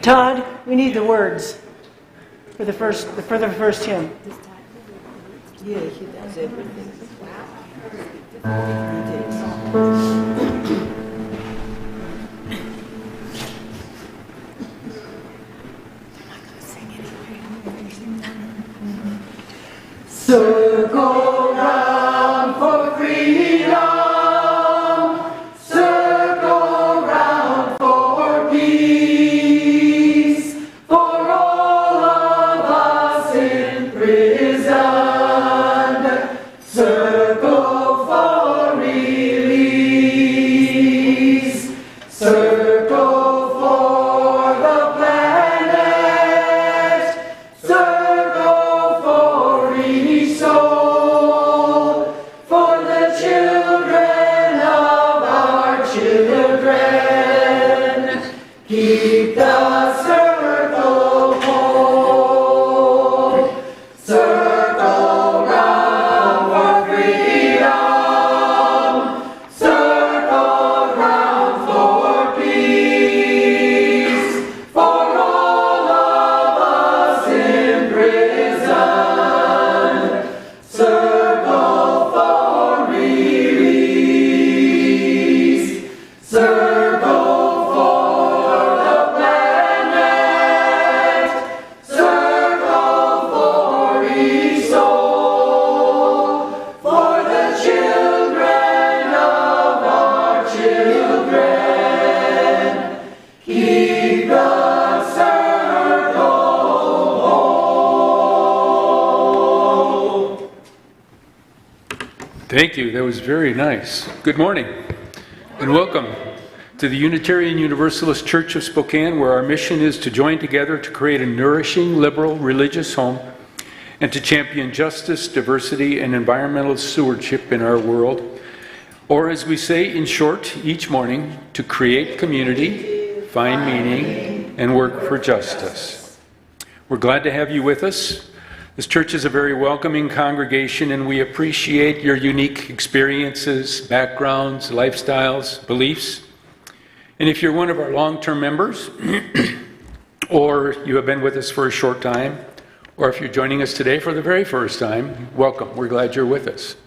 Todd, we need the words for the first hymn. Yeah, he does everything. Circle round for freedom, circle round for peace, for all of us imprisoned, circle for release, circle for the planet, circle for each soul, for the children of our children. Keep the circle whole. Circle round for freedom. Circle round for peace. For all of us imprisoned. Circle for release. Circle for the planet. Circle for each soul. For the children of our children. Keep the circle whole. Thank you. That was very nice. Good morning and welcome to the Unitarian Universalist Church of Spokane, where our mission is to join together to create a nourishing, liberal, religious home and to champion justice, diversity, and environmental stewardship in our world. Or as we say in short each morning, to create community, find meaning, and work for justice. We're glad to have you with us. This church is a very welcoming congregation, and we appreciate your unique experiences, backgrounds, lifestyles, beliefs. And if you're one of our long-term members, or you have been with us for a short time, or if you're joining us today for the very first time, welcome. We're glad you're with us.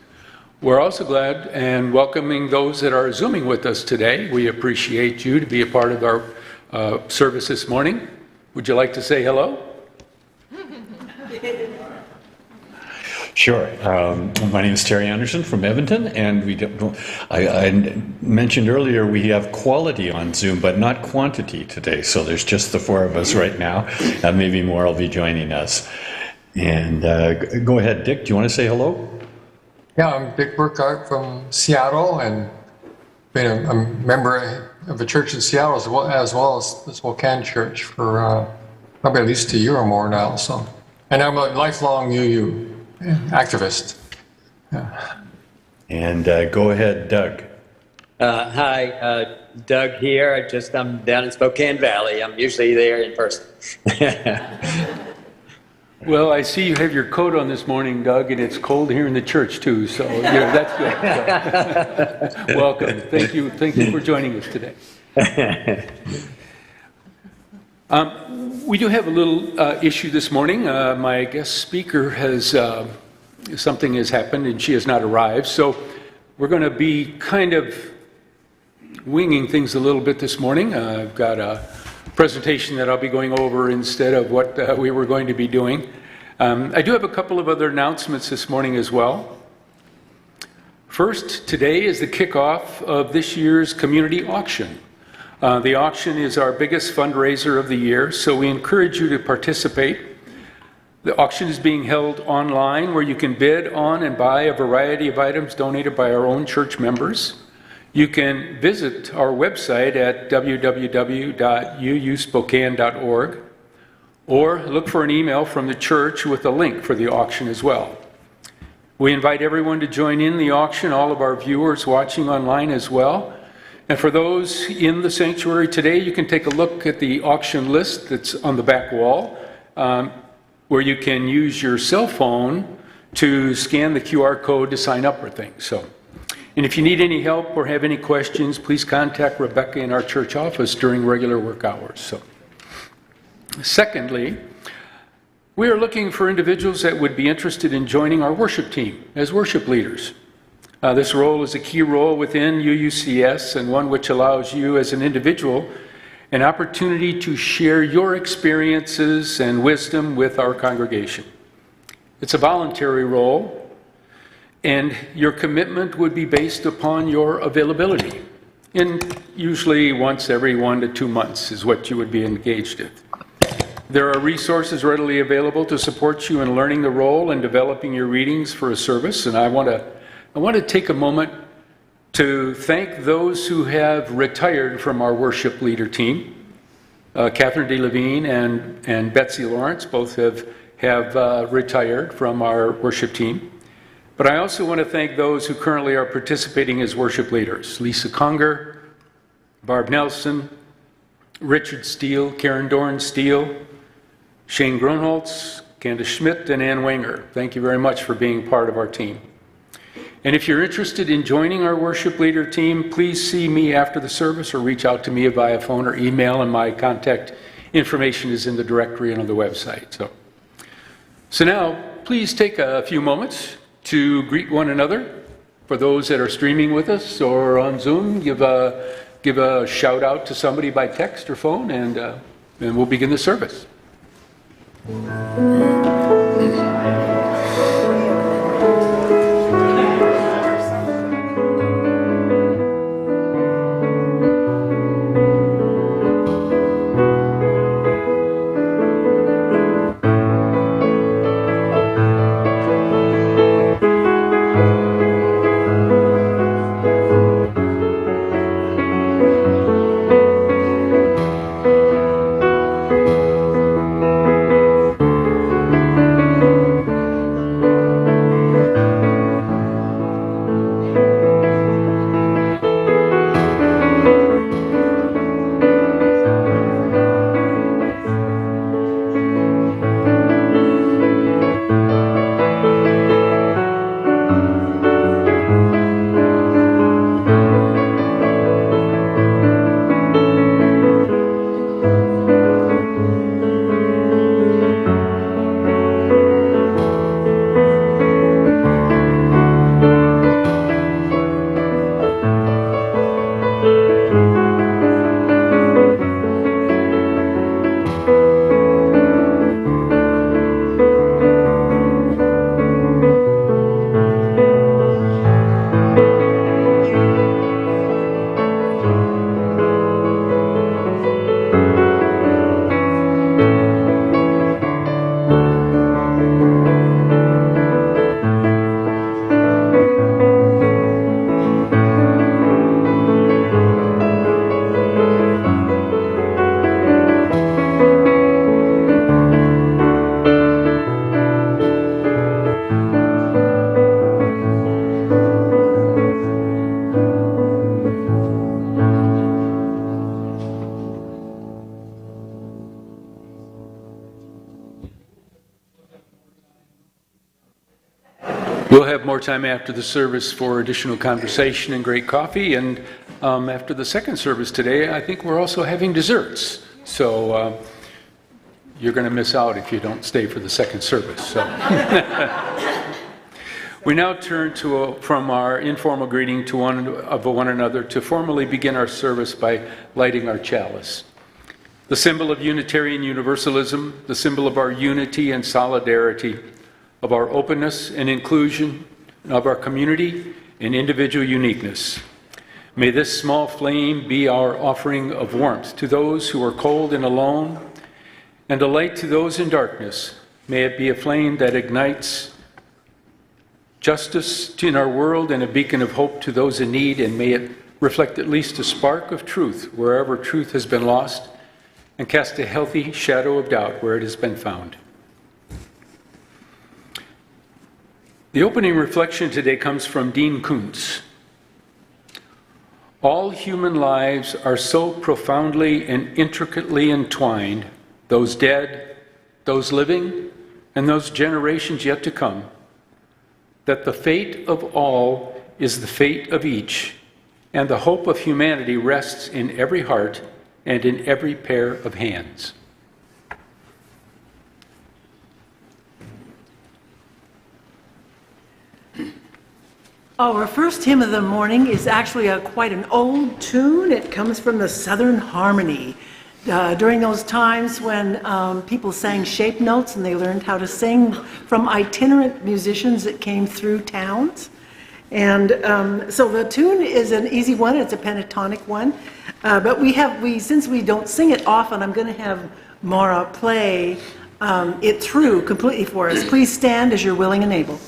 We're also glad and welcoming those that are Zooming with us today. We appreciate you to be a part of our service this morning. Would you like to say hello? Sure. My name is Terry Anderson from Edmonton, and I mentioned earlier we have quality on Zoom, but not quantity today. So there's just the four of us right now. Maybe more will be joining us. And go ahead, Dick. Do you want to say hello? Yeah, I'm Dick Burkhart from Seattle, and been a member of a church in Seattle as well as the Spokane Church for probably at least a year or more now. So, and I'm a lifelong UU activist. Yeah. And go ahead, Doug. Hi, Doug here. I'm down in Spokane Valley. I'm usually there in person. Well, I see you have your coat on this morning, Doug, and it's cold here in the church too, so that's good. So, welcome. Thank you for joining us today. We do have a little issue this morning. My guest speaker has, something has happened and she has not arrived, so we're going to be kind of winging things a little bit this morning. I've got a presentation that I'll be going over instead of what we were going to be doing. I do have a couple of other announcements this morning as well. First, today is the kickoff of this year's community auction. The auction is our biggest fundraiser of the year, so we encourage you to participate. The auction is being held online, where you can bid on and buy a variety of items donated by our own church members. You can visit our website at www.uuspokane.org or look for an email from the church with a link for the auction as well. We invite everyone to join in the auction, all of our viewers watching online as well. And for those in the sanctuary today, you can take a look at the auction list that's on the back wall. where you can use your cell phone to scan the QR code to sign up for things. And if you need any help or have any questions, please contact Rebecca in our church office during regular work hours. Secondly, we are looking for individuals that would be interested in joining our worship team as worship leaders. This role is a key role within UUCS and one which allows you as an individual an opportunity to share your experiences and wisdom with our congregation. It's a voluntary role, and your commitment would be based upon your availability. And usually once every 1 to 2 months is what you would be engaged in. There are resources readily available to support you in learning the role and developing your readings for a service. And I want to take a moment to thank those who have retired from our worship leader team. Catherine DeLevine and Betsy Lawrence both have retired from our worship team. But I also want to thank those who currently are participating as worship leaders. Lisa Conger, Barb Nelson, Richard Steele, Karen Dorn Steele, Shane Grunholtz, Candace Schmidt, and Ann Wenger. Thank you very much for being part of our team. And if you're interested in joining our worship leader team, please see me after the service or reach out to me via phone or email, and my contact information is in the directory and on the website. So now, please take a few moments to greet one another. For those that are streaming with us or on Zoom, give a shout out to somebody by text or phone, and we'll begin the service. We'll have more time after the service for additional conversation and great coffee. And after the second service today, I think we're also having desserts. So you're going to miss out if you don't stay for the second service. So. We now turn from our informal greeting to one another to formally begin our service by lighting our chalice. The symbol of Unitarian Universalism, the symbol of our unity and solidarity, of our openness and inclusion, of our community and individual uniqueness. May this small flame be our offering of warmth to those who are cold and alone, and a light to those in darkness. May it be a flame that ignites justice in our world and a beacon of hope to those in need, and may it reflect at least a spark of truth wherever truth has been lost, and cast a healthy shadow of doubt where it has been found. The opening reflection today comes from Dean Koontz. All human lives are so profoundly and intricately entwined, those dead, those living, and those generations yet to come, that the fate of all is the fate of each, and the hope of humanity rests in every heart and in every pair of hands. Our first hymn of the morning is actually quite an old tune. It comes from the Southern Harmony. During those times when people sang shape notes and they learned how to sing from itinerant musicians that came through towns. And so the tune is an easy one. It's a pentatonic one. But since we don't sing it often, I'm going to have Maura play it through completely for us. Please stand as you're willing and able.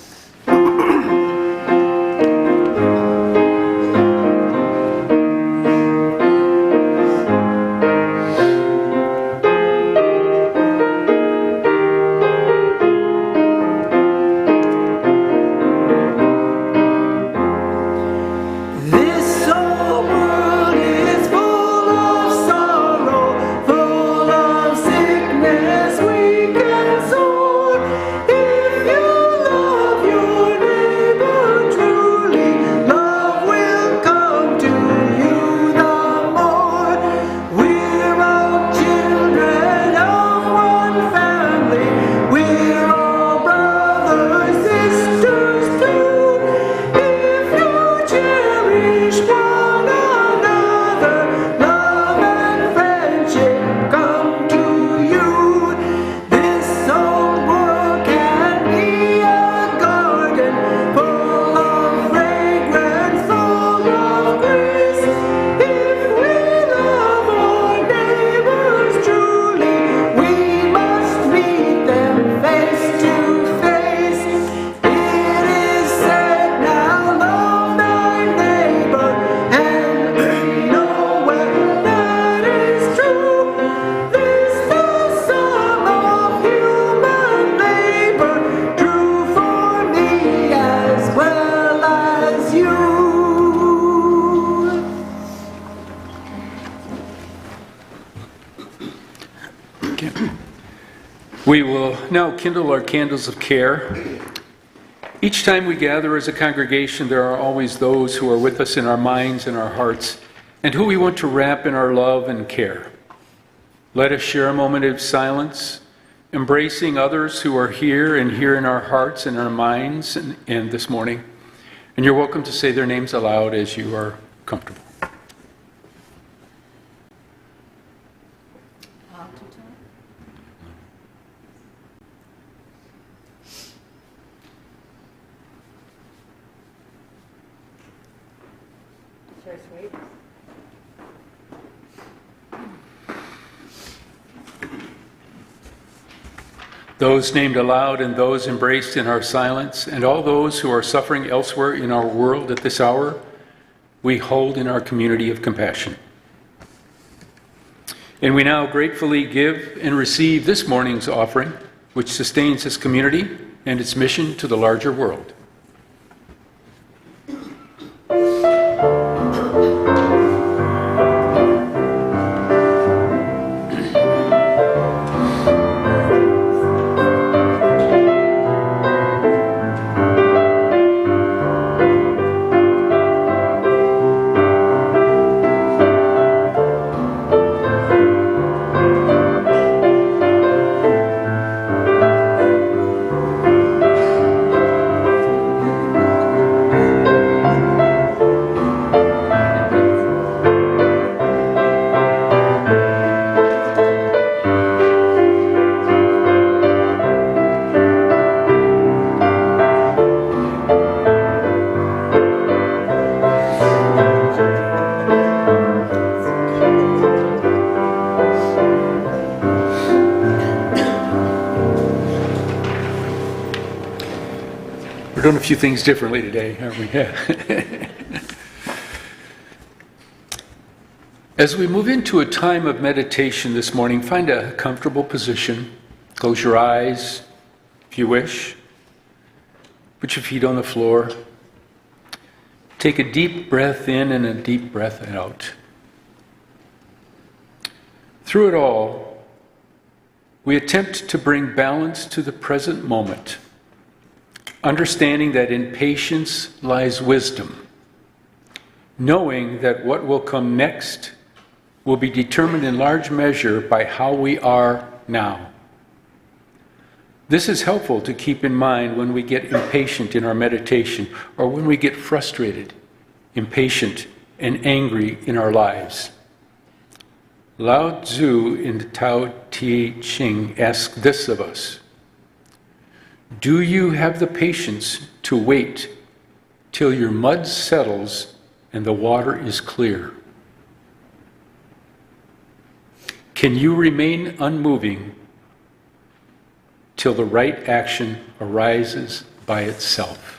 We will now kindle our candles of care. Each time we gather as a congregation, there are always those who are with us in our minds and our hearts, and who we want to wrap in our love and care. Let us share a moment of silence, embracing others who are here and here in our hearts and our minds and this morning. And you're welcome to say their names aloud as you are comfortable. Those named aloud and those embraced in our silence, and all those who are suffering elsewhere in our world at this hour, we hold in our community of compassion. And we now gratefully give and receive this morning's offering, which sustains this community and its mission to the larger world. We're doing a few things differently today, aren't we? Yeah. As we move into a time of meditation this morning, find a comfortable position. Close your eyes if you wish. Put your feet on the floor. Take a deep breath in and a deep breath out. Through it all, we attempt to bring balance to the present moment, understanding that in patience lies wisdom, knowing that what will come next will be determined in large measure by how we are now. This is helpful to keep in mind when we get impatient in our meditation or when we get frustrated, impatient, and angry in our lives. Lao Tzu in the Tao Te Ching asks this of us: do you have the patience to wait till your mud settles and the water is clear? Can you remain unmoving till the right action arises by itself?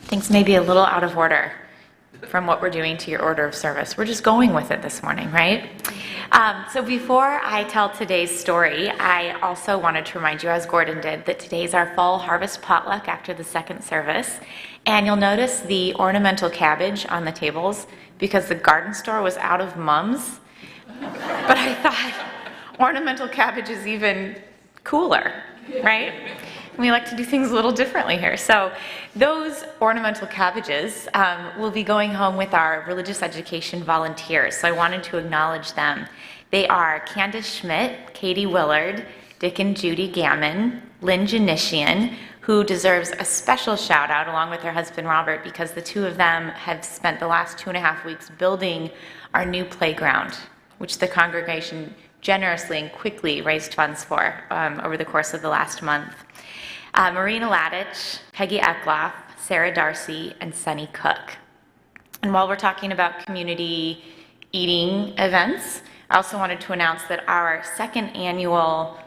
Things may be a little out of order from what we're doing to your order of service. We're just going with it this morning, right? So before I tell today's story, I also wanted to remind you, as Gordon did, that today's our fall harvest potluck after the second service. And you'll notice the ornamental cabbage on the tables because the garden store was out of mums. But I thought ornamental cabbage is even cooler, right? We like to do things a little differently here. So those ornamental cabbages will be going home with our religious education volunteers. So I wanted to acknowledge them. They are Candace Schmidt, Katie Willard, Dick and Judy Gammon, Lynn Janician, who deserves a special shout out along with her husband Robert, because the two of them have spent the last 2.5 weeks building our new playground, which the congregation generously and quickly raised funds for over the course of the last month. Marina Ladich, Peggy Eckloff, Sarah Darcy, and Sunny Cook. And while we're talking about community eating events, I also wanted to announce that our second annual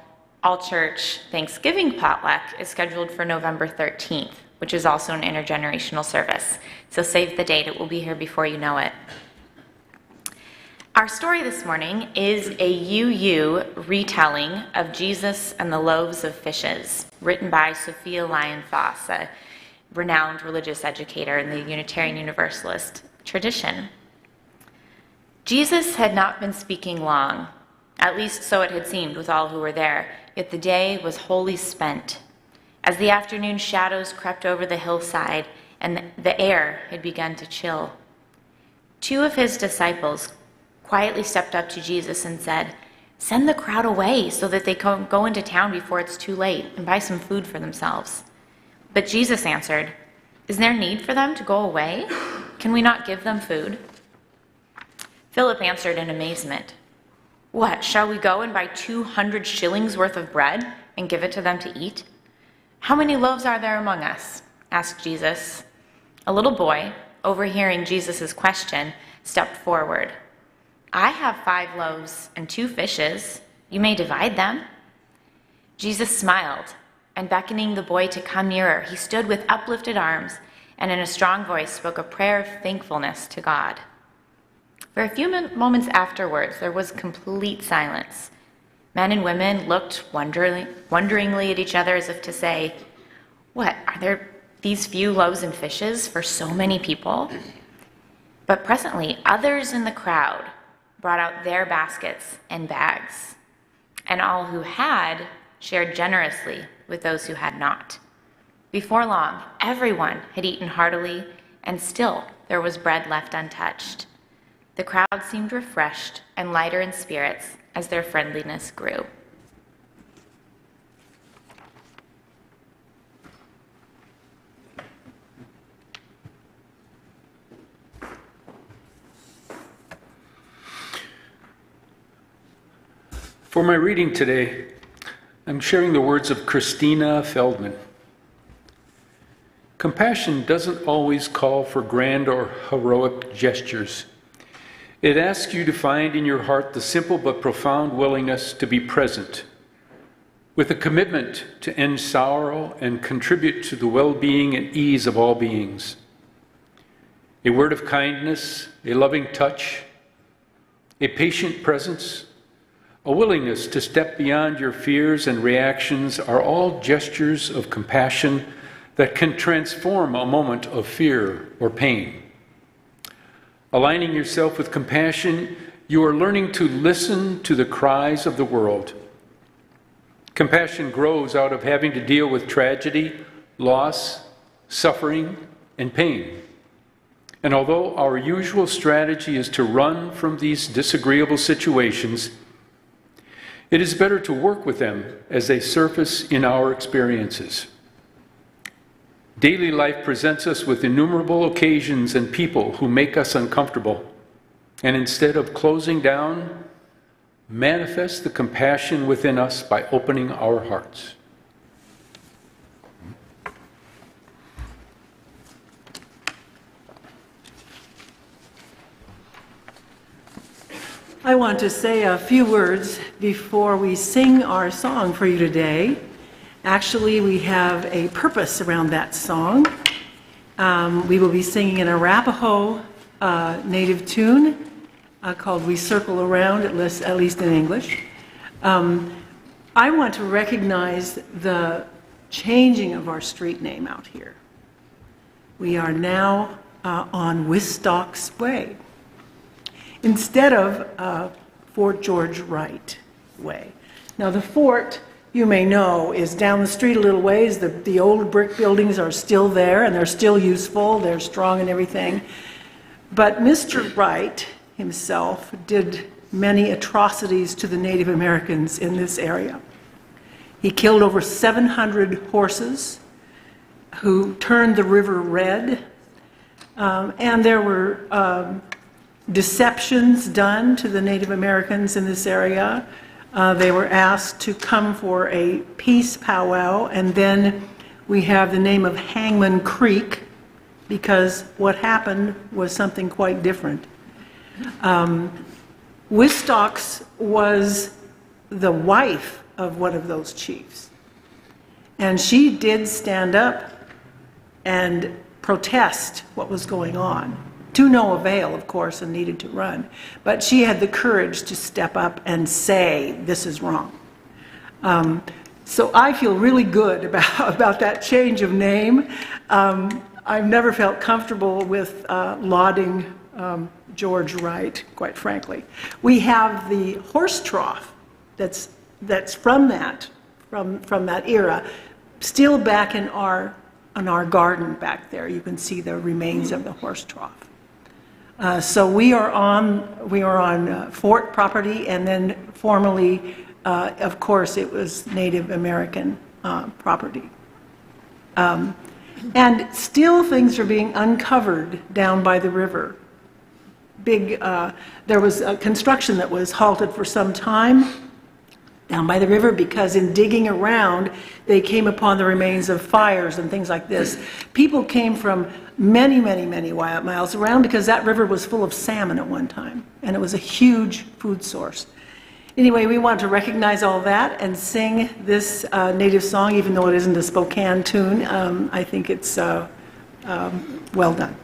all-church Thanksgiving potluck is scheduled for November 13th, which is also an intergenerational service. So save the date, it will be here before you know it. Our story this morning is a UU retelling of Jesus and the Loaves of Fishes, written by Sophia Lyon-Foss, a renowned religious educator in the Unitarian Universalist tradition. Jesus had not been speaking long, at least so it had seemed with all who were there, yet the day was wholly spent. As the afternoon shadows crept over the hillside and the air had begun to chill, two of his disciples quietly stepped up to Jesus and said, "Send the crowd away so that they can go into town before it's too late and buy some food for themselves." But Jesus answered, "Is there need for them to go away? Can we not give them food?" Philip answered in amazement, "What, shall we go and buy 200 shillings worth of bread and give it to them to eat?" "How many loaves are there among us?" asked Jesus. A little boy, overhearing Jesus' question, stepped forward. "I have 5 loaves and 2 fishes. You may divide them." Jesus smiled, and beckoning the boy to come nearer, he stood with uplifted arms and in a strong voice spoke a prayer of thankfulness to God. For a few moments afterwards, there was complete silence. Men and women looked wonderingly at each other as if to say, "What, are there these few loaves and fishes for so many people. But presently, others in the crowd brought out their baskets and bags, and all who had shared generously with those who had not. Before long, everyone had eaten heartily, and still there was bread left untouched. The crowd seemed refreshed and lighter in spirits as their friendliness grew. For my reading today, I'm sharing the words of Christina Feldman. Compassion doesn't always call for grand or heroic gestures. It asks you to find in your heart the simple but profound willingness to be present, with a commitment to end sorrow and contribute to the well-being and ease of all beings. A word of kindness, a loving touch, a patient presence, a willingness to step beyond your fears and reactions are all gestures of compassion that can transform a moment of fear or pain. Aligning yourself with compassion, you are learning to listen to the cries of the world. Compassion grows out of having to deal with tragedy, loss, suffering, and pain. And although our usual strategy is to run from these disagreeable situations, it is better to work with them as they surface in our experiences. Daily life presents us with innumerable occasions and people who make us uncomfortable. And instead of closing down, manifest the compassion within us by opening our hearts. I want to say a few words before we sing our song for you today. Actually, we have a purpose around that song. We will be singing an Arapaho native tune called We Circle Around, at least in English. I want to recognize the changing of our street name out here. We are on Wisstocks Way instead of Fort George Wright Way. Now the fort, you may know, is down the street a little ways. The old brick buildings are still there and they're still useful, they're strong and everything. But Mr. Wright himself did many atrocities to the Native Americans in this area. He killed over 700 horses who turned the river red, and there were deceptions done to the Native Americans in this area. They were asked to come for a peace powwow, and then we have the name of Hangman Creek because what happened was something quite different. Wisstocks was the wife of one of those chiefs, and she did stand up and protest what was going on. To no avail, of course, and needed to run. But she had the courage to step up and say, this is wrong. So I feel really good about that change of name. I've never felt comfortable with lauding George Wright, quite frankly. We have the horse trough that's from that era, still back in our garden back there. You can see the remains of the horse trough. So we are on fort property, and then formerly, of course, it was Native American property. And still things are being uncovered down by the river. There was a construction that was halted for some time down by the river because in digging around, they came upon the remains of fires and things like this. People came from many, many, many miles around because that river was full of salmon at one time, and it was a huge food source. Anyway, we want to recognize all that and sing this native song, even though it isn't a Spokane tune. I think it's well done.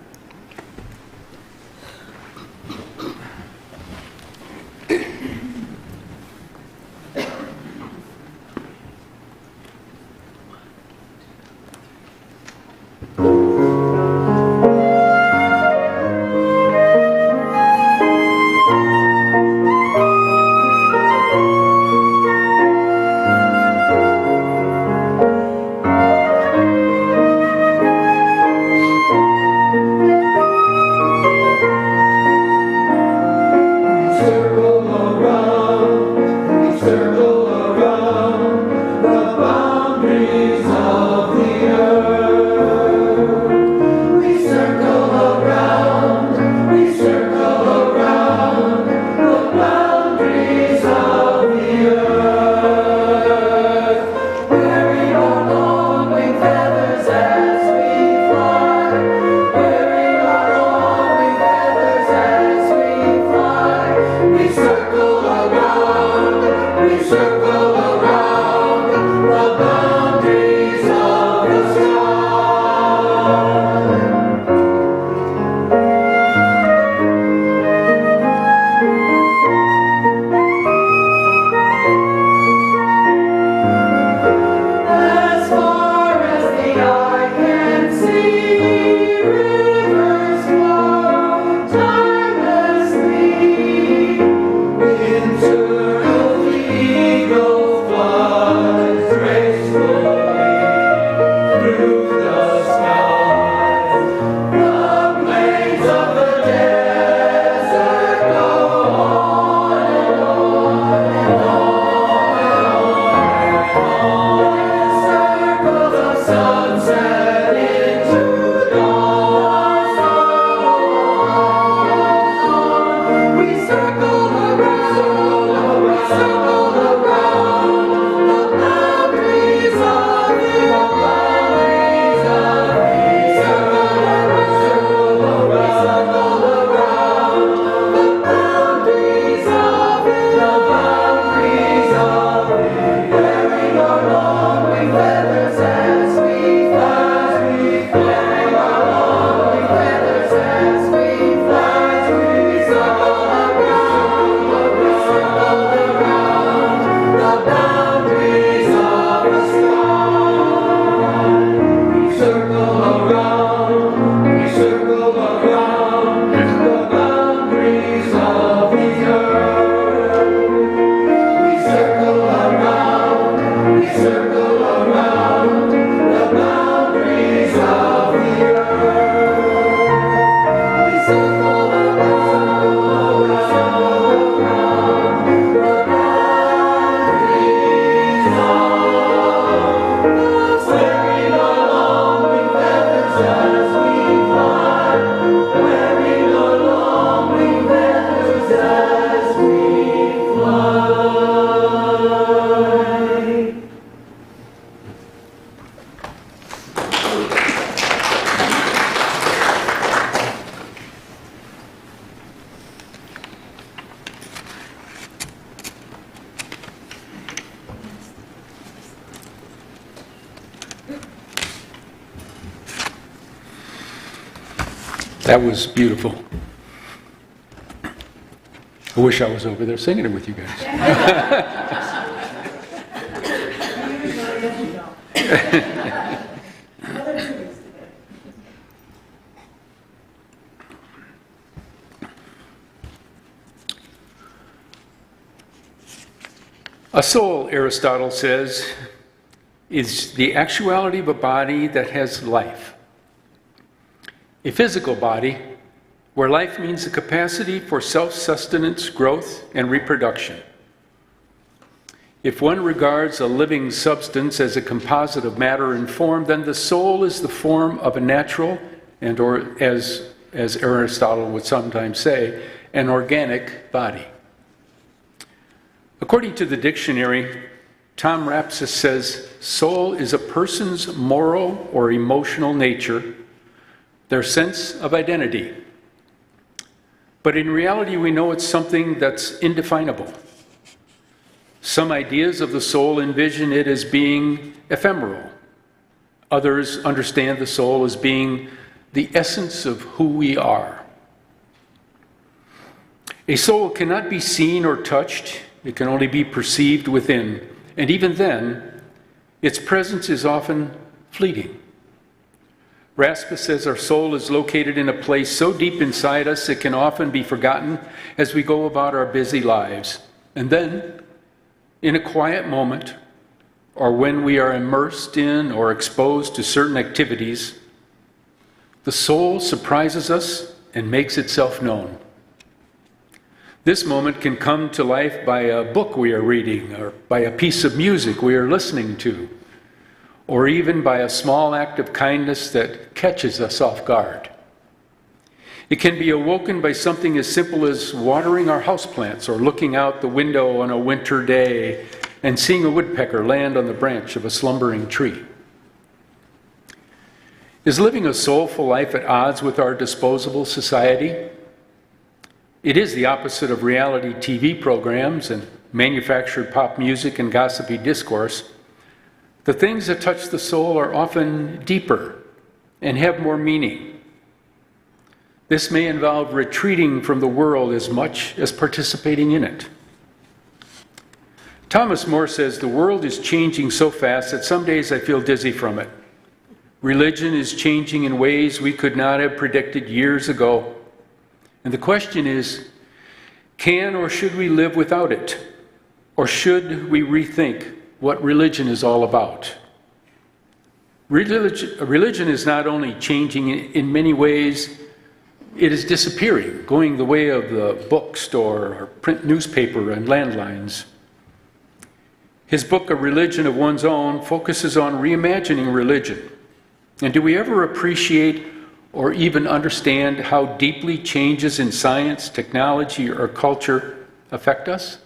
That was beautiful. I wish I was over there singing it with you guys. A soul, Aristotle says, is the actuality of a body that has life. A physical body where life means the capacity for self-sustenance, growth, and reproduction. If one regards a living substance as a composite of matter and form, then the soul is the form of a natural and, or as Aristotle would sometimes say, an organic body. According to the dictionary, Tom Rapsis says, soul is a person's moral or emotional nature, their sense of identity. But in reality, we know it's something that's indefinable. Some ideas of the soul envision it as being ephemeral. Others understand the soul as being the essence of who we are. A soul cannot be seen or touched. It can only be perceived within. And even then, its presence is often fleeting. Raspa says our soul is located in a place so deep inside us it can often be forgotten as we go about our busy lives. And then, in a quiet moment, or when we are immersed in or exposed to certain activities, the soul surprises us and makes itself known. This moment can come to life by a book we are reading or by a piece of music we are listening to, or even by a small act of kindness that catches us off guard. It can be awoken by something as simple as watering our houseplants or looking out the window on a winter day and seeing a woodpecker land on the branch of a slumbering tree. Is living a soulful life at odds with our disposable society? It is the opposite of reality TV programs and manufactured pop music and gossipy discourse. The things that touch the soul are often deeper and have more meaning. This may involve retreating from the world as much as participating in it. Thomas More says, "The world is changing so fast that some days I feel dizzy from it. Religion is changing in ways we could not have predicted years ago. And the question is, can or should we live without it? Or should we rethink what religion is all about?" Religion is not only changing in many ways, it is disappearing, going the way of the bookstore or print newspaper and landlines. His book, A Religion of One's Own, focuses on reimagining religion. And do we ever appreciate or even understand how deeply changes in science, technology, or culture affect us?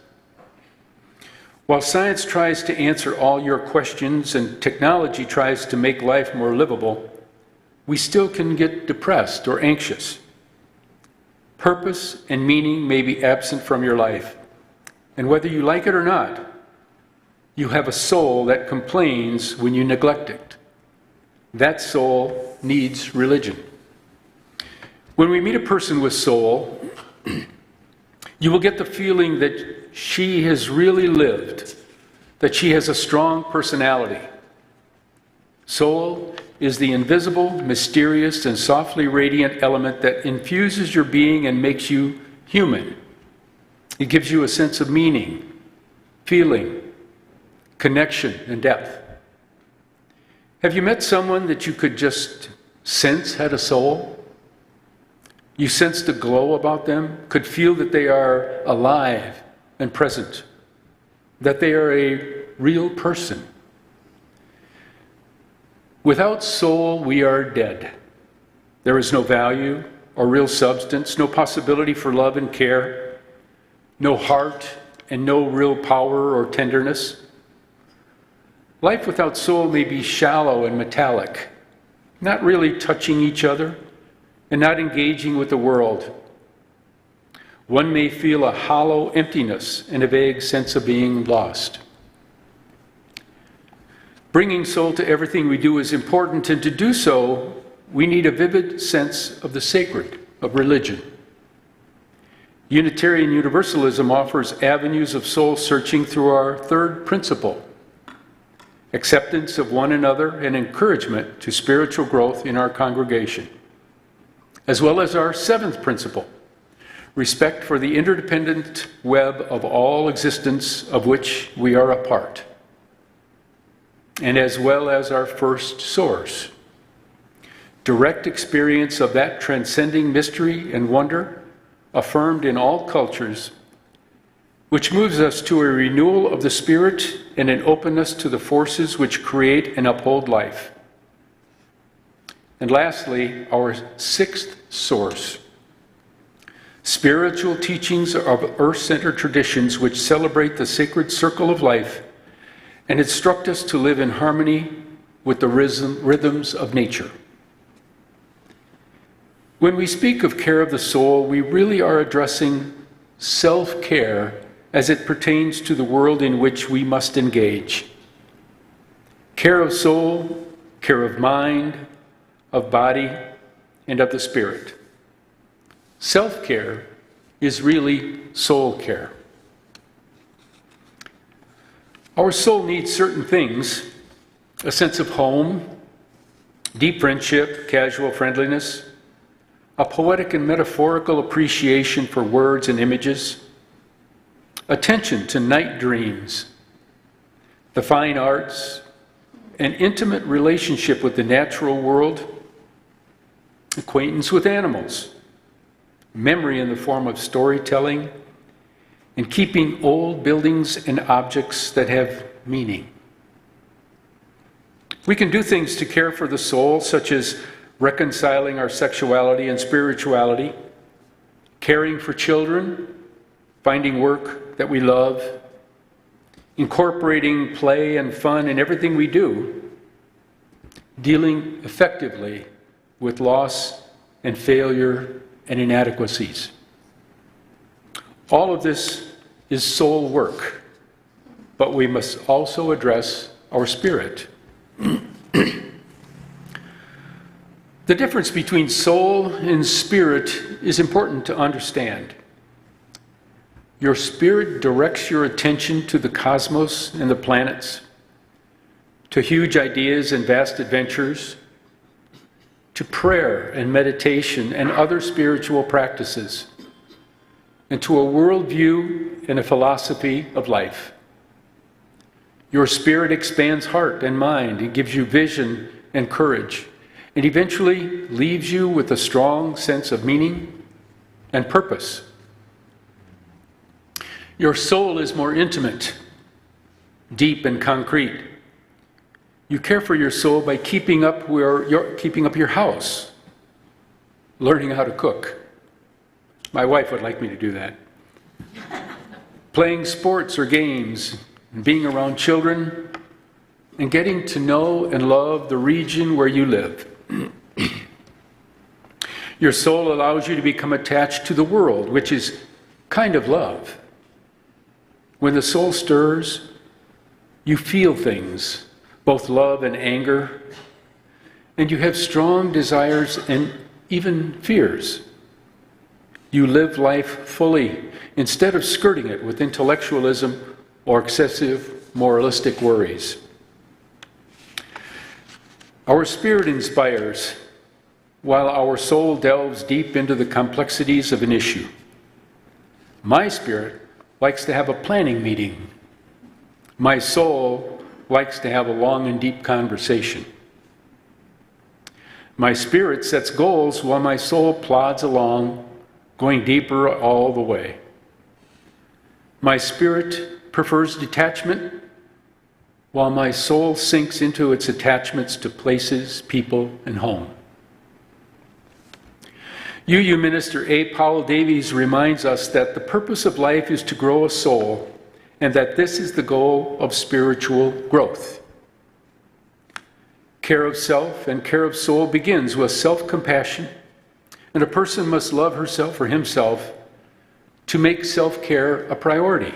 While science tries to answer all your questions and technology tries to make life more livable, we still can get depressed or anxious. Purpose and meaning may be absent from your life. And whether you like it or not, you have a soul that complains when you neglect it. That soul needs religion. When we meet a person with soul, you will get the feeling that she has really lived, that she has a strong personality. Soul is the invisible, mysterious, and softly radiant element that infuses your being and makes you human. It gives you a sense of meaning, feeling, connection, and depth. Have you met someone that you could just sense had a soul? You sensed a glow about them, could feel that they are alive and present, that they are a real person. Without soul, we are dead. There is no value or real substance, no possibility for love and care, no heart and no real power or tenderness. Life without soul may be shallow and metallic, not really touching each other and not engaging with the world. One may feel a hollow emptiness and a vague sense of being lost. Bringing soul to everything we do is important, and to do so, we need a vivid sense of the sacred, of religion. Unitarian Universalism offers avenues of soul searching through our third principle: acceptance of one another and encouragement to spiritual growth in our congregation, as well as our seventh principle: respect for the interdependent web of all existence of which we are a part, and as well as our first source: direct experience of that transcending mystery and wonder affirmed in all cultures, which moves us to a renewal of the spirit and an openness to the forces which create and uphold life. And lastly, our sixth source: spiritual teachings of earth-centered traditions which celebrate the sacred circle of life and instruct us to live in harmony with the rhythms of nature. When we speak of care of the soul, we really are addressing self-care as it pertains to the world in which we must engage. Care of soul, care of mind, of body, and of the spirit. Self-care is really soul care. Our soul needs certain things: a sense of home, deep friendship, casual friendliness, a poetic and metaphorical appreciation for words and images, attention to night dreams, the fine arts, an intimate relationship with the natural world, acquaintance with animals, memory in the form of storytelling, and keeping old buildings and objects that have meaning. We can do things to care for the soul, such as reconciling our sexuality and spirituality, caring for children, finding work that we love, incorporating play and fun in everything we do, dealing effectively with loss and failure and inadequacies. All of this is soul work, but we must also address our spirit. The difference between soul and spirit is important to understand. Your spirit directs your attention to the cosmos and the planets, to huge ideas and vast adventures, to prayer and meditation and other spiritual practices, and to a worldview and a philosophy of life. Your spirit expands heart and mind and gives you vision and courage, and eventually leaves you with a strong sense of meaning and purpose. Your soul is more intimate, deep, and concrete. You care for your soul by keeping up your house, learning how to cook. My wife would like me to do that. Playing sports or games, and being around children, and getting to know and love the region where you live. Your soul allows you to become attached to the world, which is kind of love. When the soul stirs, you feel things, both love and anger, and you have strong desires and even fears. You live life fully instead of skirting it with intellectualism or excessive moralistic worries. Our spirit inspires, while our soul delves deep into the complexities of an issue. My spirit likes to have a planning meeting. My soul likes to have a long and deep conversation. My spirit sets goals while my soul plods along, going deeper all the way. My spirit prefers detachment, while my soul sinks into its attachments to places, people, and home. UU Minister A. Powell Davies reminds us that the purpose of life is to grow a soul, and that this is the goal of spiritual growth. Care of self and care of soul begins with self-compassion, and a person must love herself or himself to make self-care a priority.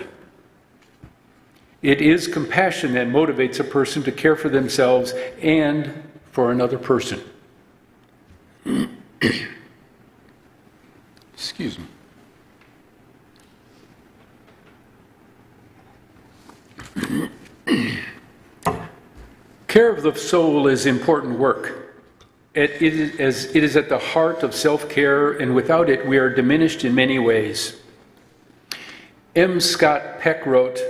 It is compassion that motivates a person to care for themselves and for another person. Excuse me. Care of the soul is important work. It is at the heart of self-care, and without it we are diminished in many ways. M. Scott Peck wrote,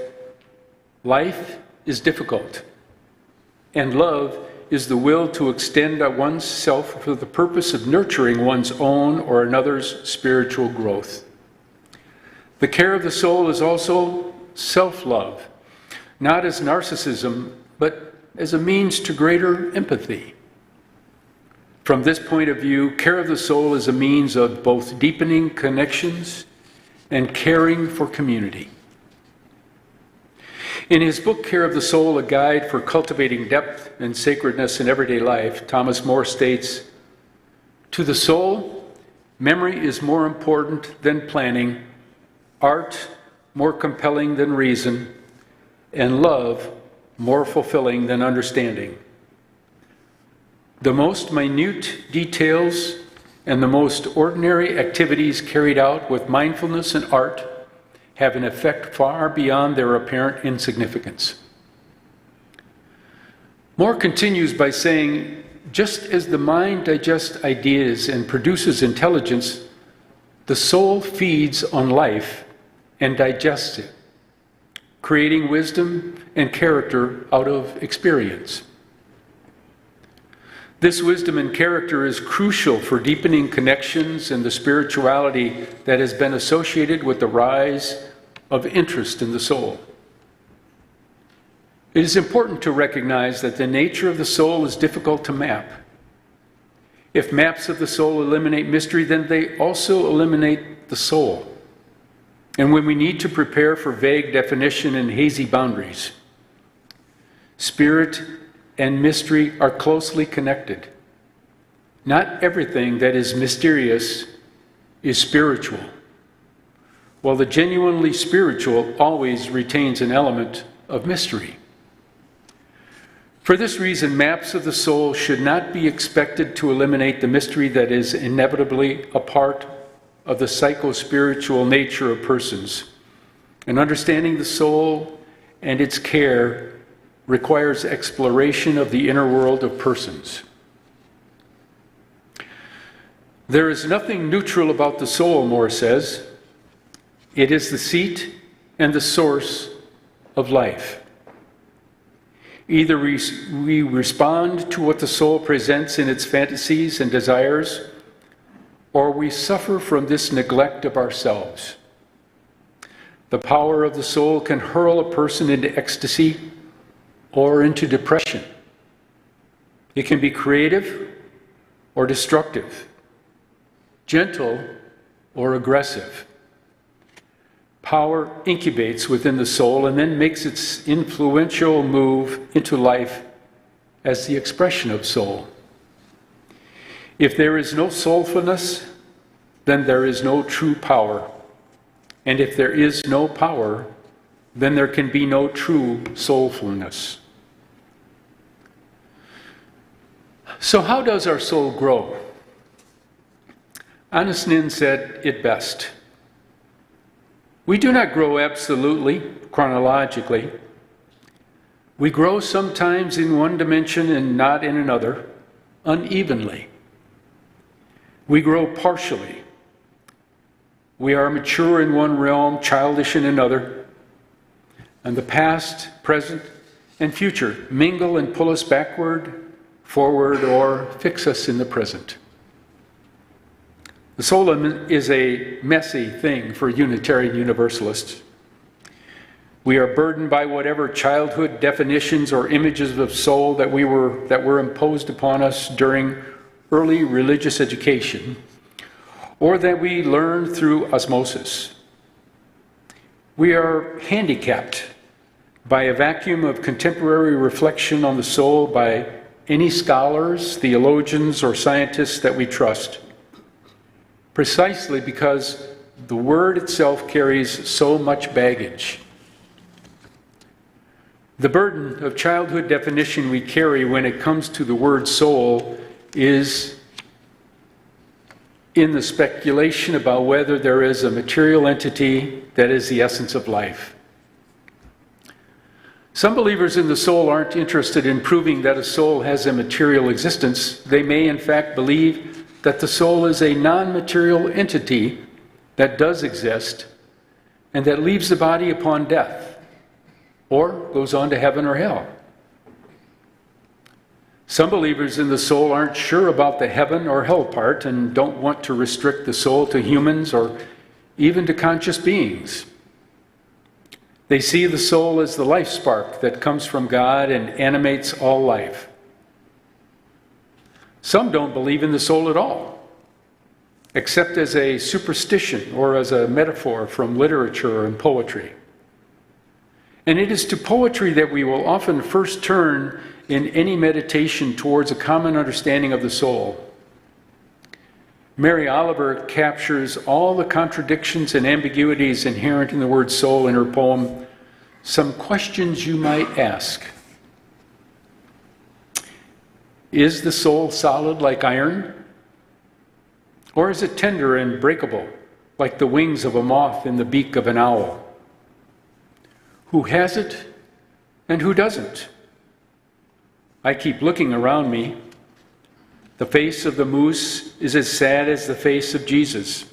"Life is difficult, and love is the will to extend one's self for the purpose of nurturing one's own or another's spiritual growth. The care of the soul is also self-love, not as narcissism, but as a means to greater empathy. From this point of view, care of the soul is a means of both deepening connections and caring for community." In his book, Care of the Soul, A Guide for Cultivating Depth and Sacredness in Everyday Life, Thomas More states, "To the soul, memory is more important than planning, art more compelling than reason, and love more fulfilling than understanding. The most minute details and the most ordinary activities carried out with mindfulness and art have an effect far beyond their apparent insignificance." More continues by saying, "Just as the mind digests ideas and produces intelligence, the soul feeds on life and digests it, creating wisdom and character out of experience. This wisdom and character is crucial for deepening connections and the spirituality that has been associated with the rise of interest in the soul. It is important to recognize that the nature of the soul is difficult to map. If maps of the soul eliminate mystery, then they also eliminate the soul. And when we need to prepare for vague definition and hazy boundaries, spirit and mystery are closely connected. Not everything that is mysterious is spiritual, while the genuinely spiritual always retains an element of mystery. For this reason, maps of the soul should not be expected to eliminate the mystery that is inevitably a part of the psycho-spiritual nature of persons. And understanding the soul and its care requires exploration of the inner world of persons. There is nothing neutral about the soul, Moore says. It is the seat and the source of life. Either we respond to what the soul presents in its fantasies and desires, or we suffer from this neglect of ourselves. The power of the soul can hurl a person into ecstasy or into depression. It can be creative or destructive, gentle or aggressive. Power incubates within the soul and then makes its influential move into life as the expression of soul. If there is no soulfulness, then there is no true power. And if there is no power, then there can be no true soulfulness. So how does our soul grow? Annis Nin said it best. We do not grow absolutely, chronologically. We grow sometimes in one dimension and not in another, unevenly. We grow partially. We are mature in one realm, childish in another, and the past, present, and future mingle and pull us backward, forward, or fix us in the present. The soul is a messy thing for Unitarian Universalists. We are burdened by whatever childhood definitions or images of soul that were imposed upon us during early religious education, or that we learn through osmosis. We are handicapped by a vacuum of contemporary reflection on the soul by any scholars, theologians, or scientists that we trust, precisely because the word itself carries so much baggage. The burden of childhood definition we carry when it comes to the word soul is in the speculation about whether there is a material entity that is the essence of life. Some believers in the soul aren't interested in proving that a soul has a material existence. They may in fact believe that the soul is a non-material entity that does exist and that leaves the body upon death or goes on to heaven or hell. Some believers in the soul aren't sure about the heaven or hell part and don't want to restrict the soul to humans or even to conscious beings. They see the soul as the life spark that comes from God and animates all life. Some don't believe in the soul at all, except as a superstition or as a metaphor from literature and poetry. And it is to poetry that we will often first turn in any meditation towards a common understanding of the soul. Mary Oliver captures all the contradictions and ambiguities inherent in the word soul in her poem, Some Questions You Might Ask. Is the soul solid like iron? Or is it tender and breakable, like the wings of a moth in the beak of an owl? Who has it and who doesn't? I keep looking around me. The face of the moose is as sad as the face of Jesus.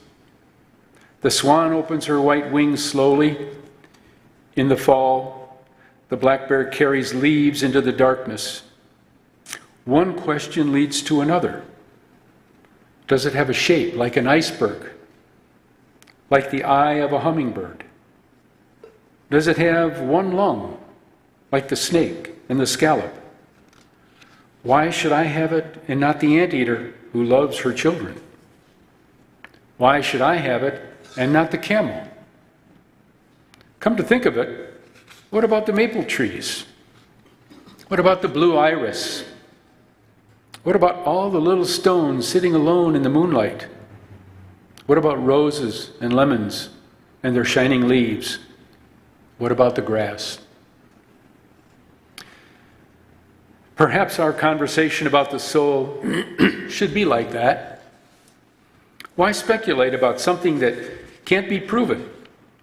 The swan opens her white wings slowly. In the fall, the black bear carries leaves into the darkness. One question leads to another. Does it have a shape like an iceberg? Like the eye of a hummingbird? Does it have one lung? like the snake and the scallop? Why should I have it and not the anteater who loves her children? Why should I have it and not the camel? Come to think of it, what about the maple trees? What about the blue iris? What about all the little stones sitting alone in the moonlight? What about roses and lemons and their shining leaves? What about the grass? Perhaps our conversation about the soul should be like that. Why speculate about something that can't be proven?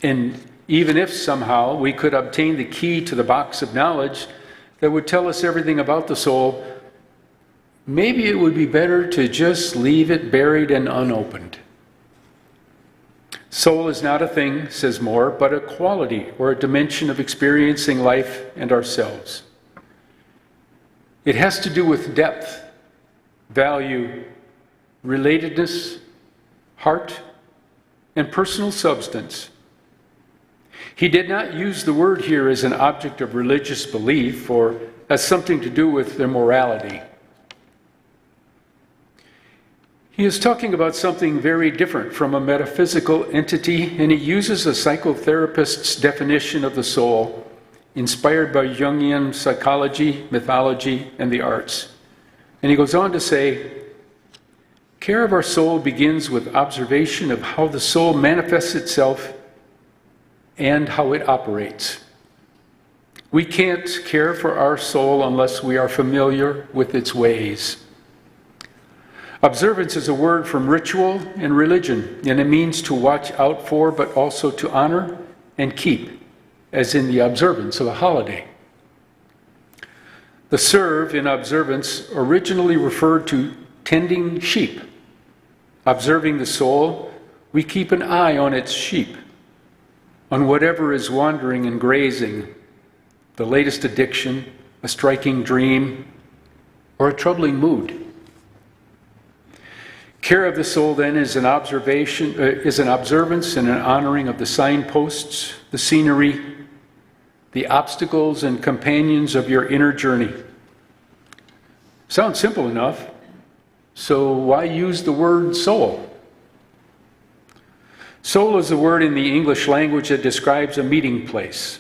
And even if somehow we could obtain the key to the box of knowledge that would tell us everything about the soul, maybe it would be better to just leave it buried and unopened. Soul is not a thing, says Moore, but a quality or a dimension of experiencing life and ourselves. It has to do with depth, value, relatedness, heart, and personal substance. He did not use the word here as an object of religious belief or as something to do with their morality. He is talking about something very different from a metaphysical entity, and he uses a psychotherapist's definition of the soul, inspired by Jungian psychology, mythology, and the arts. And he goes on to say, care of our soul begins with observation of how the soul manifests itself and how it operates. We can't care for our soul unless we are familiar with its ways. Observance is a word from ritual and religion, and it means to watch out for, but also to honor and keep, as in the observance of a holiday. The serve in observance originally referred to tending sheep. Observing the soul, we keep an eye on its sheep, on whatever is wandering and grazing, the latest addiction, a striking dream, or a troubling mood. Care of the soul, then, is an observance and an honoring of the signposts, the scenery, the obstacles and companions of your inner journey. Sounds simple enough, so why use the word soul? Soul is a word in the English language that describes a meeting place,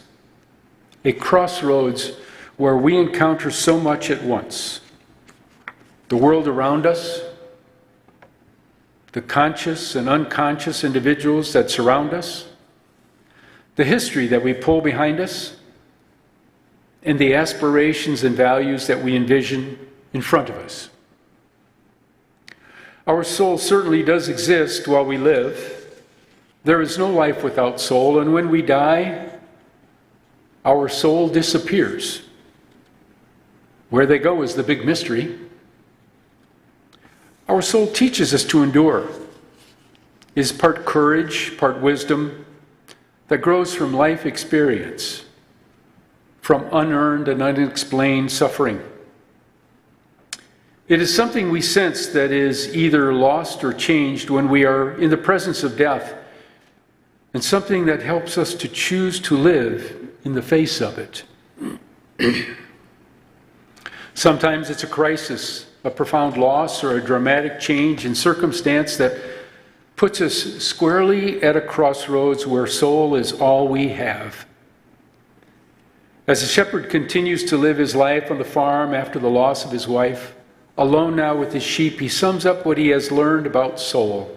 a crossroads where we encounter so much at once. The world around us, the conscious and unconscious individuals that surround us, the history that we pull behind us, and the aspirations and values that we envision in front of us. Our soul certainly does exist while we live. There is no life without soul, and when we die, our soul disappears. Where they go is the big mystery. Our soul teaches us to endure, is part courage, part wisdom, that grows from life experience, from unearned and unexplained suffering. It is something we sense that is either lost or changed when we are in the presence of death, and something that helps us to choose to live in the face of it. Sometimes it's a crisis, a profound loss, or a dramatic change in circumstance that puts us squarely at a crossroads where soul is all we have. As a shepherd continues to live his life on the farm after the loss of his wife, alone now with his sheep, he sums up what he has learned about soul.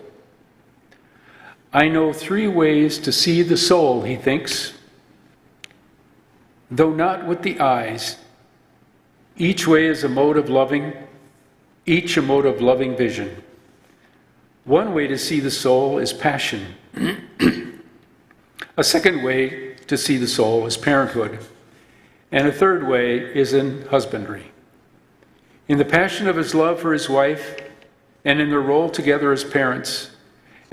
I know 3 ways to see the soul, he thinks, though not with the eyes. Each way is a mode of loving, each a mode of loving vision. One way to see the soul is passion. A second way to see the soul is parenthood. And a third way is in husbandry. In the passion of his love for his wife, and in their role together as parents,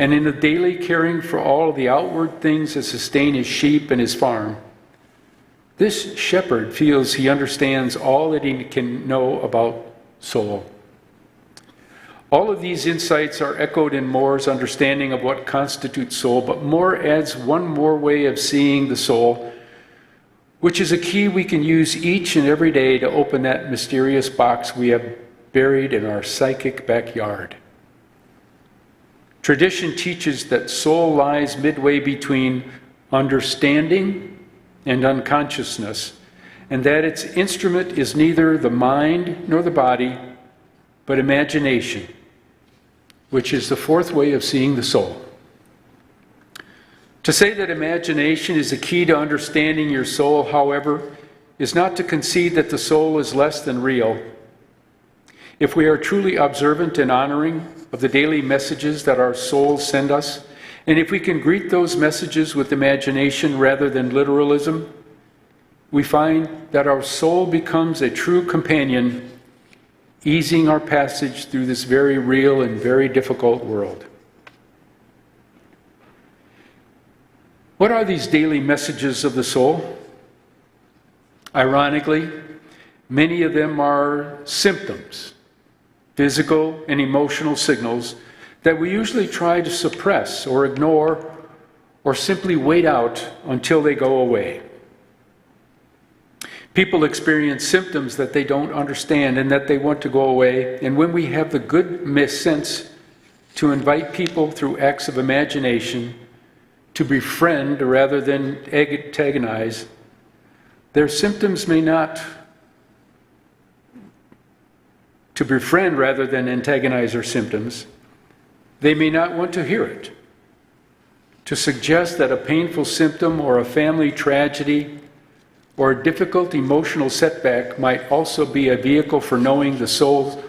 and in the daily caring for all of the outward things that sustain his sheep and his farm, this shepherd feels he understands all that he can know about soul. All of these insights are echoed in Moore's understanding of what constitutes soul, but Moore adds one more way of seeing the soul, which is a key we can use each and every day to open that mysterious box we have buried in our psychic backyard. Tradition teaches that soul lies midway between understanding and unconsciousness, and that its instrument is neither the mind nor the body, but imagination, which is the fourth way of seeing the soul. To say that imagination is the key to understanding your soul, however, is not to concede that the soul is less than real. If we are truly observant and honoring of the daily messages that our souls send us, and if we can greet those messages with imagination rather than literalism, we find that our soul becomes a true companion, easing our passage through this very real and very difficult world. What are these daily messages of the soul? Ironically, many of them are symptoms, physical and emotional signals that we usually try to suppress or ignore or simply wait out until they go away. People experience symptoms that they don't understand and that they want to go away, and when we have the good sense to invite people through acts of imagination to befriend rather than antagonize, their symptoms may not, to befriend rather than antagonize their symptoms, they may not want to hear it. To suggest that a painful symptom or a family tragedy or a difficult emotional setback might also be a vehicle for knowing the soul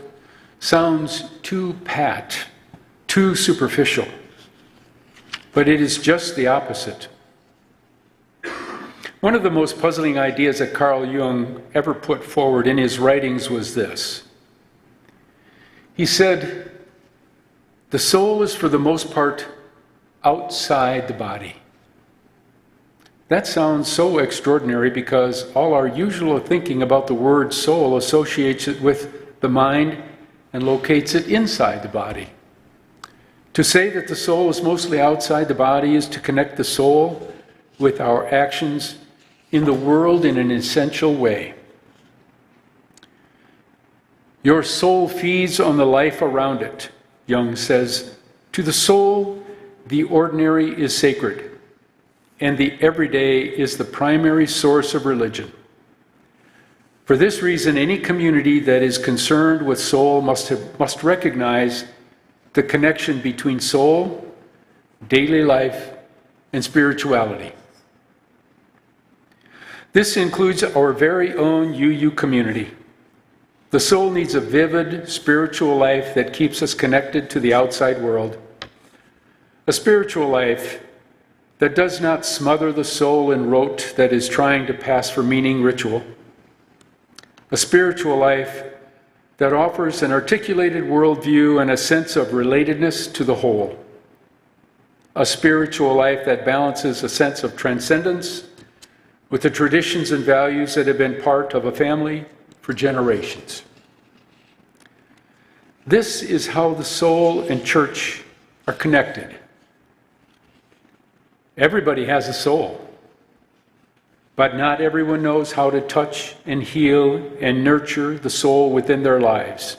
sounds too pat, too superficial. But it is just the opposite. One of the most puzzling ideas that Carl Jung ever put forward in his writings was this. He said, "The soul is for the most part outside the body." That sounds so extraordinary because all our usual thinking about the word soul associates it with the mind and locates it inside the body. To say that the soul is mostly outside the body is to connect the soul with our actions in the world in an essential way. Your soul feeds on the life around it, Jung says. To the soul, the ordinary is sacred, and the everyday is the primary source of religion. For this reason, any community that is concerned with soul must recognize the connection between soul, daily life, and spirituality. This includes our very own UU community. The soul needs a vivid spiritual life that keeps us connected to the outside world. A spiritual life that does not smother the soul in rote that is trying to pass for meaning ritual. A spiritual life that offers an articulated worldview and a sense of relatedness to the whole. A spiritual life that balances a sense of transcendence with the traditions and values that have been part of a family for generations. This is how the soul and church are connected. Everybody has a soul, but not everyone knows how to touch and heal and nurture the soul within their lives.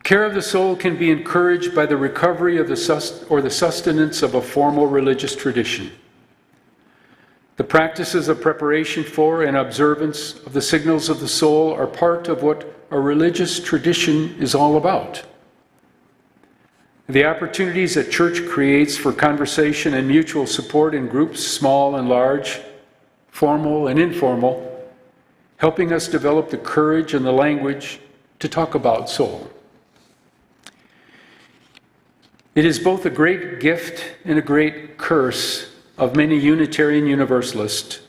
Care of the soul can be encouraged by the recovery of the sustenance of a formal religious tradition. The practices of preparation for and observance of the signals of the soul are part of what a religious tradition is all about. The opportunities that church creates for conversation and mutual support in groups, small and large, formal and informal, helping us develop the courage and the language to talk about soul. It is both a great gift and a great curse of many Unitarian Universalists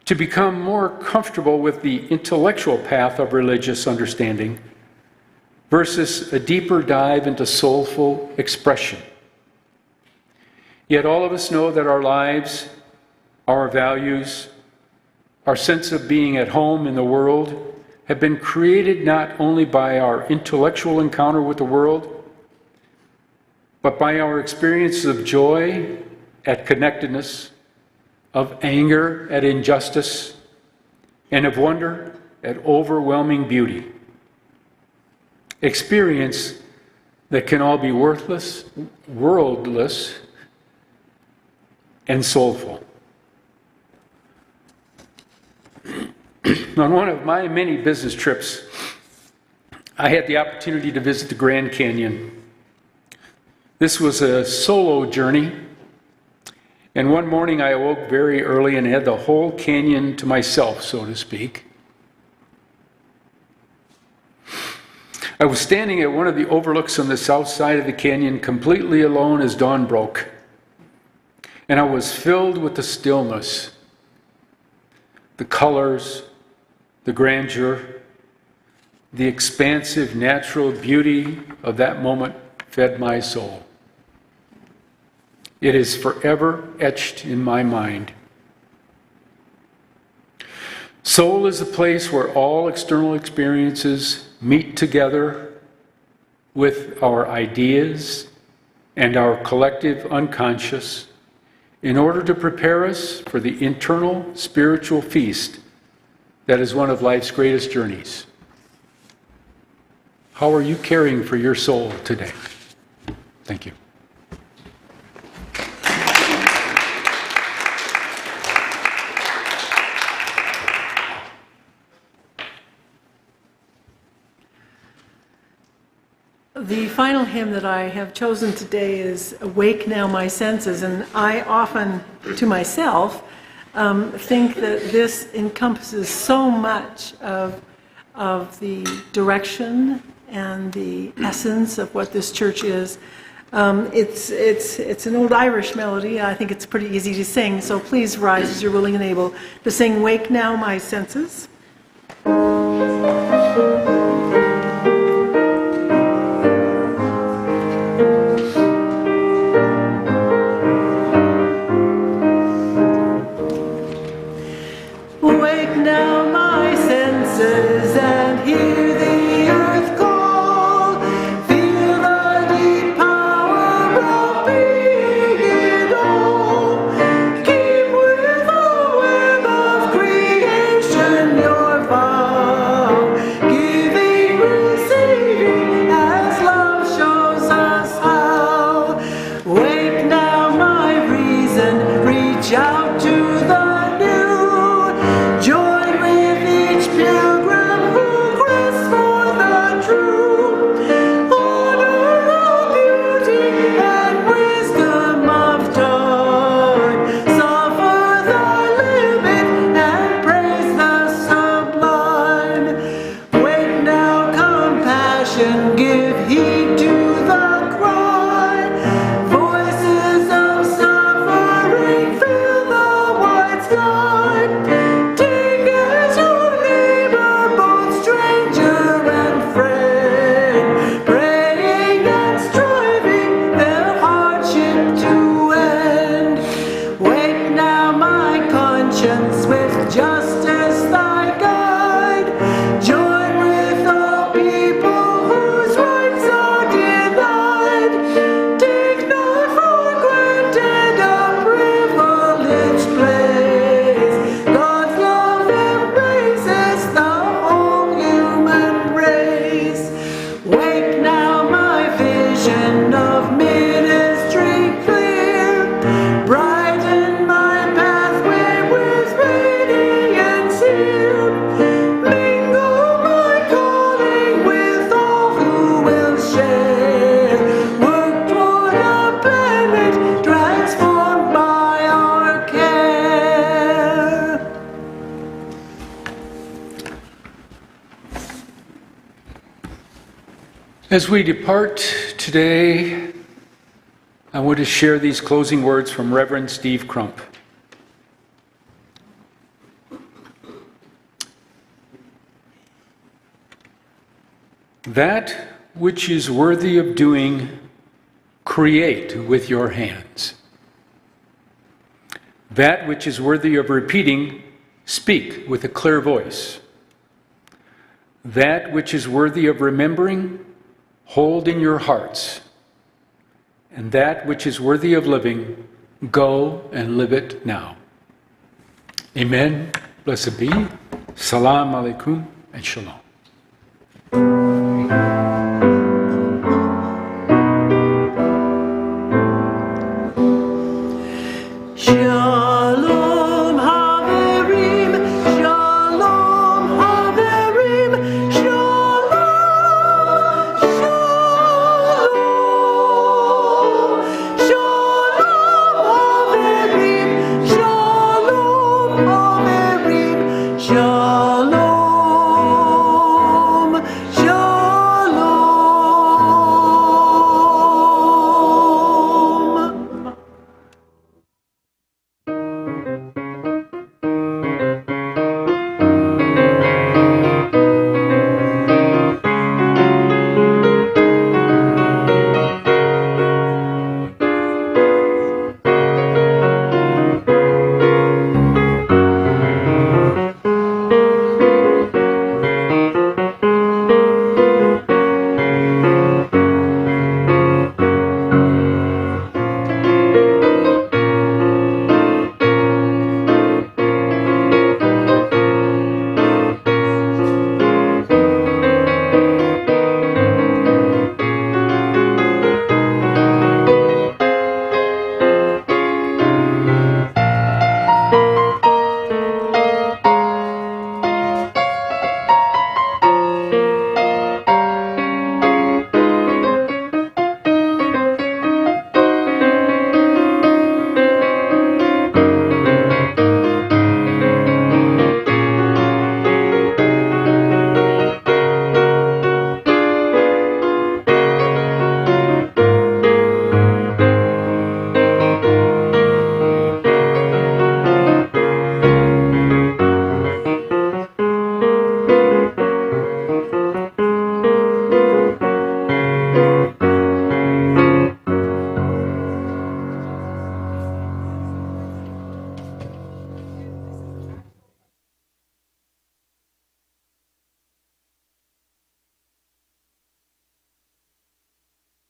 to become more comfortable with the intellectual path of religious understanding versus a deeper dive into soulful expression. Yet all of us know that our lives, our values, our sense of being at home in the world have been created not only by our intellectual encounter with the world, but by our experiences of joy at connectedness, of anger at injustice, and of wonder at overwhelming beauty. Experience that can all be worthless, worldless, and soulful. On one of my many business trips, I had the opportunity to visit the Grand Canyon. This was a solo journey, and one morning I awoke very early and had the whole canyon to myself, so to speak. I was standing at one of the overlooks on the south side of the canyon, completely alone as dawn broke, and I was filled with the stillness, the colors, the grandeur, the expansive natural beauty of that moment fed my soul. It is forever etched in my mind. Soul is a place where all external experiences meet together with our ideas and our collective unconscious in order to prepare us for the internal spiritual feast that is one of life's greatest journeys. How are you caring for your soul today? Thank you. The final hymn that I have chosen today is Awake Now My Senses, and I often, to myself, think that this encompasses so much of the direction and the essence of what this church is. It's an old Irish melody. I think it's pretty easy to sing, so please rise as you're willing and able to sing Wake Now My Senses. Wake now my senses and hear the earth call. Feel the deep power of being it all. Keep with the web of creation your vow. Giving, receiving as love shows us how. Wake now my reason, reach out to the join with each pilgrim who quests for the true. Honor of beauty and wisdom of time. Suffer thy limit and praise the sublime. Wake now compassion, give heed to the cry. Voices of suffering fill the wide sky. With justice thy guide, join with all people whose rights are denied. Take not for granted a privileged place. God's love embraces the whole human race. Wake now my vision of ministry clear, brighten my pathway with radiance here. Mingle my calling with all who will share. Work toward a planet transformed by our care. As we depart today, I want to share these closing words from Reverend Steve Crump. That which is worthy of doing, create with your hands. That which is worthy of repeating, speak with a clear voice. That which is worthy of remembering, hold in your hearts. And that which is worthy of living, go and live it now. Amen. Blessed be. Salam alaikum and shalom.